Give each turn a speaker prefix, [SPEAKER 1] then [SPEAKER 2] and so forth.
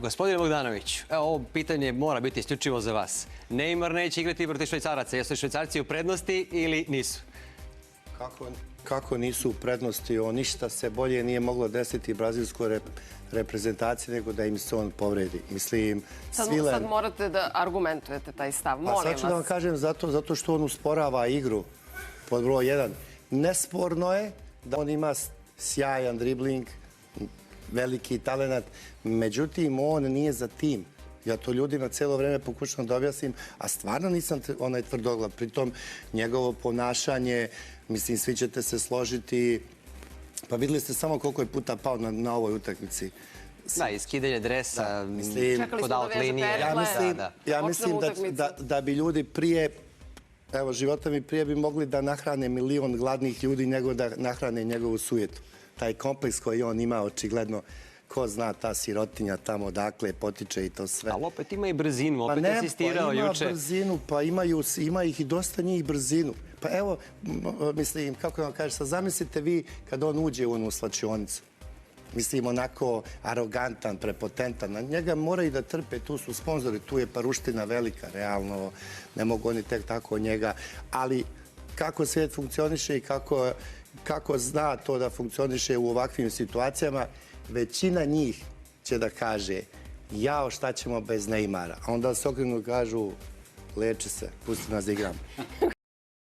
[SPEAKER 1] Gospodine Bogdanović, ovo pitanje mora biti isključivo za vas. Neymar neće igrati protiv Švajcaraca. Jesu li Švajcarci u prednosti ili nisu?
[SPEAKER 2] Kako nisu u prednosti? Ništa se bolje nije moglo desiti brazilskoj reprezentaciji nego da im se on povredi. Mislim,
[SPEAKER 3] Sad morate da argumentujete taj stav. Molim vas.
[SPEAKER 2] Sad ću da vam kažem zato što on usporava igru pod broj 1. Nesporno je da on ima sjajan dribling, veliki talenat, međutim, on nije za tim. Ja to ljudima cijelo vreme pokušam da objasnim, a stvarno nisam onaj tvrdoglav. Pritom, njegovo ponašanje, mislim, svi ćete se složiti, pa videli ste samo koliko je puta pao na ovoj utakmici.
[SPEAKER 1] Da, iskidanje dresa, kod out linije.
[SPEAKER 2] Ja mislim da bi ljudi prije, evo, života mi prije bi mogli da nahrane milion gladnih ljudi nego da nahrane njegovu sujetu. Taj kompleks koji on ima, očigledno, ko zna ta sirotinja tamo odakle potiče i to sve.
[SPEAKER 1] Ali opet ima i brzinu, opet asistirao juče.
[SPEAKER 2] Pa ima brzinu, pa ima ih i dosta njih brzinu. Pa evo, mislim, kako vam kažeš, sad zamislite vi kad on uđe u onu slačionicu. Mislim, onako arogantan, prepotentan. Na njega moraju da trpe, tu su sponzori, tu je paruština velika, realno. Ne mogu oni tek tako njega. Ali kako svijet funkcioniše i kako zna to da funkcioniše u ovakvim situacijama, većina njih će da kaže jao, šta ćemo bez Neymara. A onda se okrenu i kažu leči se, pusti nas da igramo.